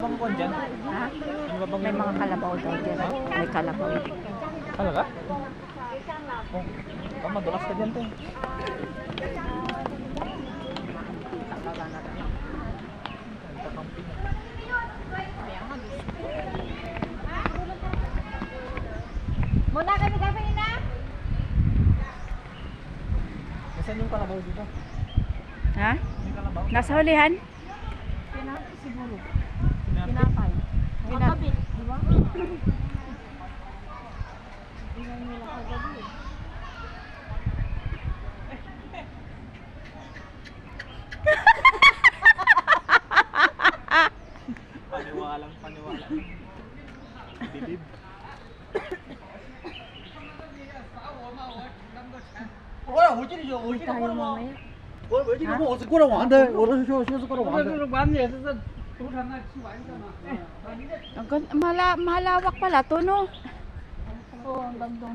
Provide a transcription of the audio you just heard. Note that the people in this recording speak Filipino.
Bang kuwan dyan? Ha? Ano ba bang May mga kalabaw daw dyan. May kalabaw. Talaga? Oh, madulas ka dyan, te. Talaga na rin. Nagkakamping. Muna kami kape na. Nasaan yung kalabaw dito? Ha? Yung kalabaw? Nasa hulihan? Pinapay siguro. Pinapay. Pinapay. Pinap- Kakabit, di ba? Ingay nila kagabi. Paniwalang paniwala. Bilib. Uy, tayo mamaya. 我这个我是过来玩的，我都是是过来玩的。 Malawak pala to, no? Oo, ang gandong.